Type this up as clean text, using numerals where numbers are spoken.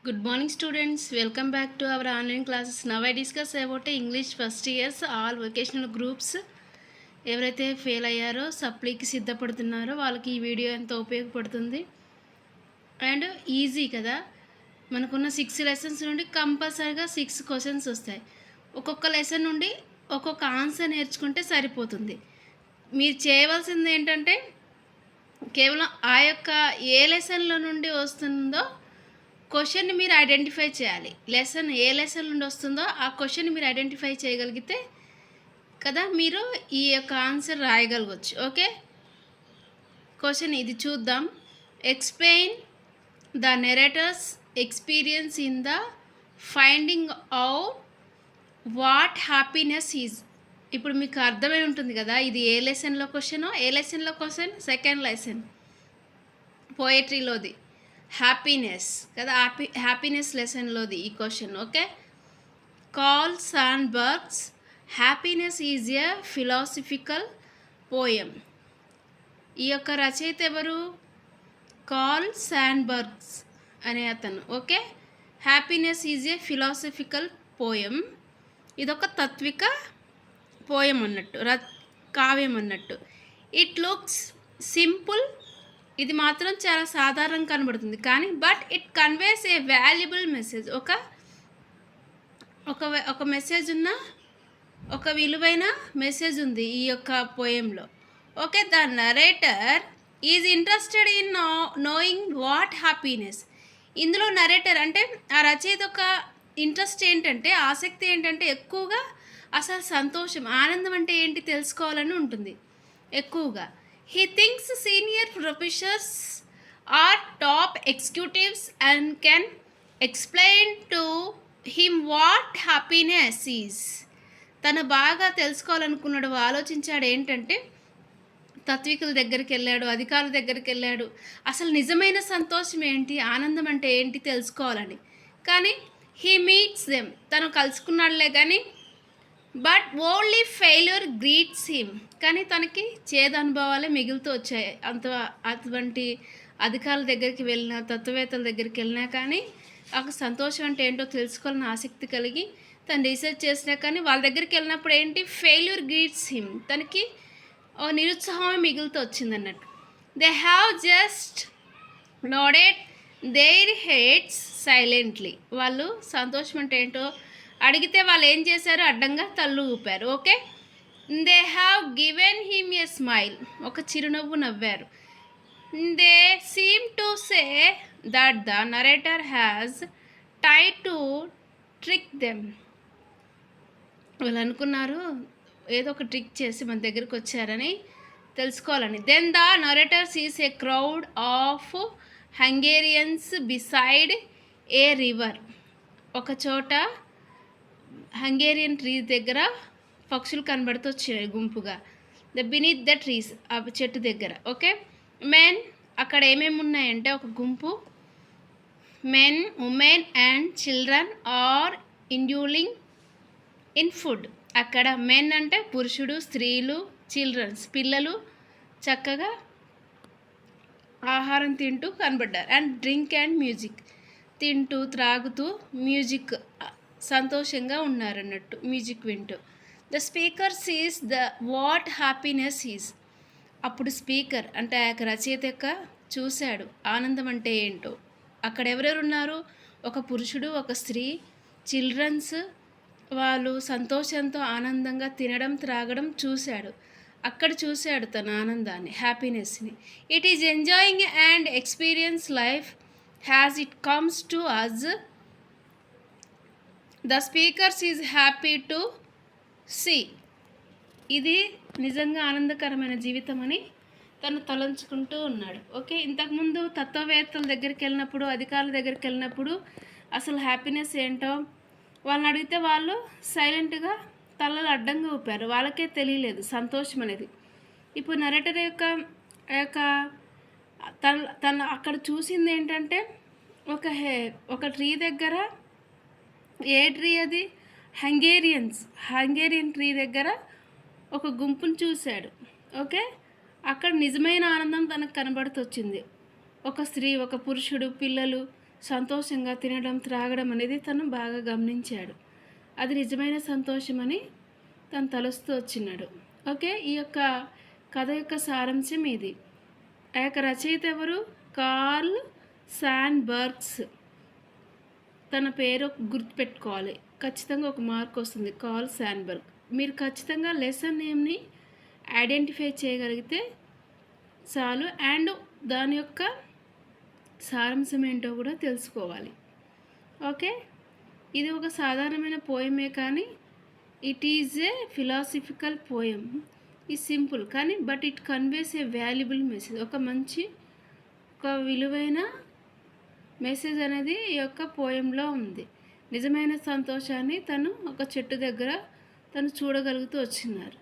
Good morning, students. Welcome back to our online classes. Now I discuss about English first years all vocational groups. ఎవరైతే fail అయ్యారో సప్లీకి సిద్ధపడుతున్నారో వాళ్ళకి ఈ video ఎంతో ఉపయోగపడుతుంది. And easy కదా, మనకున్న 6 లెసన్స్ నుండి కంపల్సరీగా 6 క్వశ్చన్స్ వస్తాయి. ఒక్కొక్క లెసన్ నుండి ఒక్కొక్క ఆన్సర్ నేర్చుకుంటే సరిపోతుంది. మీరు చేయవలసింది ఏంటంటే కేవలం ఆ యొక్క ఏ లెసన్లో నుండి వస్తుందో క్వశ్చన్ని మీరు ఐడెంటిఫై చేయాలి. ఏ లెసన్ నుండి వస్తుందో ఆ క్వశ్చన్ని మీరు ఐడెంటిఫై చేయగలిగితే కదా మీరు ఈ యొక్క ఆన్సర్ రాయగలగవచ్చు. ఓకే, క్వశ్చన్ ఇది చూద్దాం. Explain the narrator's experience in the finding out what happiness is. ఇప్పుడు మీకు అర్థమై ఉంటుంది కదా, ఇది ఏ లెసన్లో క్వశ్చన్ సెకండ్ లెసన్ పోయట్రీలోది హ్యాపీనెస్ కదా, హ్యాపీనెస్ లెసన్లోది ఈ question. Okay, Carl Sandburg's happiness is a philosophical poem. ఈ యొక్క రచయిత ఎవరు? కార్ల్ సాండ్బర్గ్స్ అనే అతను. Okay, happiness is a philosophical poem. ఇదొక తాత్విక పోయం అన్నట్టు, కావ్యం అన్నట్టు. ఇట్ లుక్స్ సింపుల్, ఇది మాత్రం చాలా సాధారణంగా కనబడుతుంది కానీ but it conveys a valuable message. ఒక మెసేజ్ ఉన్న ఒక విలువైన మెసేజ్ ఉంది ఈ యొక్క పోయంలో. Okay, the narrator is interested in knowing what happiness. ఇందులో నరేటర్ అంటే ఆ రచయిత ఒక ఇంట్రెస్ట్ ఏంటంటే, ఆసక్తి ఏంటంటే ఎక్కువగా అసలు సంతోషం, ఆనందం అంటే ఏంటి తెలుసుకోవాలని ఉంటుంది ఎక్కువగా. He thinks senior professors are top executives and can explain to him what happiness is. తను బాగా తెలుసుకోవాలనుకున్నాడు, ఆలోచించాడు ఏంటంటే తాత్వికుల దగ్గరికి వెళ్ళాడు, అధికారుల దగ్గరికి వెళ్ళాడు, అసలు నిజమైన సంతోషం ఏంటి, ఆనందం అంటే ఏంటి తెలుసుకోవాలని. కానీ హీ మీట్స్ దెమ్, తను కలుసుకున్నాడులే కానీ but only failure greets him, కానీ తనకి చేదు అనుభవాలే మిగులుతూ వచ్చాయి. అటువంటి అధికారుల దగ్గరికి వెళ్ళినా, తత్వవేత్తల దగ్గరికి వెళ్ళినా కానీ ఒక సంతోషం అంటే ఏంటో తెలుసుకోవాలని ఆసక్తి కలిగి తను రీసెర్చ్ చేసినా కానీ వాళ్ళ దగ్గరికి వెళ్ళినప్పుడు ఏంటి, ఫెయిల్యూర్ గ్రీట్స్ హిమ్, తనకి నిరుత్సాహమే మిగులుతూ వచ్చింది అన్నట్టు. They have just nodded their heads silently. వాళ్ళు సంతోషం అంటే ఏంటో అడిగితే వాళ్ళు ఏం చేశారు, అడ్డంగా తల్లు ఊపారు. Okay, they have given him a smile, ఒక చిరునవ్వు నవ్వారు. They seem to say that the narrator has try to trick them. వాళ్ళు అనుకున్నారు ఏదో ఒక ట్రిక్ చేసి మన దగ్గరికి వచ్చారని తెలుసుకోవాలని. Then the narrator sees a crowd of Hungarians beside a river. ఒక చోట హంగేరియన్ ట్రీస్ దగ్గర పక్షులు కనబడుతూ వచ్చాయి గుంపుగా. ద బినీత్ ద ట్రీస్, ఆ చెట్టు దగ్గర. ఓకే, మెన్, అక్కడ ఏమేమి ఉన్నాయంటే ఒక గుంపు men, women and children are indulging in food. అక్కడ మెన్ అంటే పురుషుడు, స్త్రీలు, చిల్డ్రన్స్ పిల్లలు చక్కగా ఆహారం తింటూ కనబడ్డారు. అండ్ డ్రింక్ అండ్ మ్యూజిక్, తింటూ త్రాగుతూ మ్యూజిక్ సంతోషంగా ఉన్నారన్నట్టు, మ్యూజిక్ వింటూ. The speaker sees the what happiness is. అప్పుడు స్పీకర్ అంటే ఆ యొక్క రచయిత చూశాడు ఆనందం అంటే ఏంటో. అక్కడ ఎవరెవరు ఉన్నారు, ఒక పురుషుడు, ఒక స్త్రీ, చిల్డ్రన్స్, వాళ్ళు సంతోషంతో ఆనందంగా తినడం త్రాగడం చూశాడు. అక్కడ చూశాడు తన ఆనందాన్ని, హ్యాపీనెస్ని. It is enjoying and experience life has it comes to us. The speakers is happy to see. ఇది నిజంగా ఆనందకరమైన జీవితం అని తను తలంచుకుంటూ ఉన్నాడు. ఓకే, ఇంతకుముందు తత్వవేత్తల దగ్గరికి వెళ్ళినప్పుడు, అధికారుల దగ్గరికి వెళ్ళినప్పుడు అసలు హ్యాపీనెస్ ఏంటో వాళ్ళని అడిగితే వాళ్ళు సైలెంట్గా తలలు అడ్డంగా ఊపారు, వాళ్ళకే తెలియలేదు సంతోషం అనేది. ఇప్పుడు నరేటర్ యొక్క తను అక్కడ చూసింది ఏంటంటే ఒక ట్రీ దగ్గర, ఏ ట్రీ అది, హంగేరియన్ ట్రీ దగ్గర ఒక గుంపును చూశాడు. ఓకే, అక్కడ నిజమైన ఆనందం తనకు కనబడుతూ వచ్చింది. ఒక స్త్రీ, ఒక పురుషుడు, పిల్లలు సంతోషంగా తినడం త్రాగడం అనేది తను బాగా గమనించాడు. అది నిజమైన సంతోషమని తను తలుస్తూ వచ్చినాడు. ఓకే, ఈ యొక్క కథ యొక్క సారాంశం ఇది. ఆ యొక్క రచయిత ఎవరు? కార్ల్ శాన్బర్గ్స్. తన పేరు గుర్తుపెట్టుకోవాలి, ఖచ్చితంగా ఒక మార్క్ వస్తుంది. కార్ల్ శాన్బర్గ్. మీరు ఖచ్చితంగా లెసన్ నేమ్ని ఐడెంటిఫై చేయగలిగితే చాలు, అండ్ దాని యొక్క సారాంశం ఏంటో కూడా తెలుసుకోవాలి. ఓకే, ఇది ఒక సాధారణమైన పోయమే, కానీ it is a philosophical poem. ఈ సింపుల్ కానీ but it conveys a valuable message. ఒక విలువైన మెసేజ్ అనేది ఈ యొక్క పోయంలో ఉంది. నిజమైన సంతోషాన్ని తను ఒక చెట్టు దగ్గర తను చూడగలుగుతూ వచ్చినారు.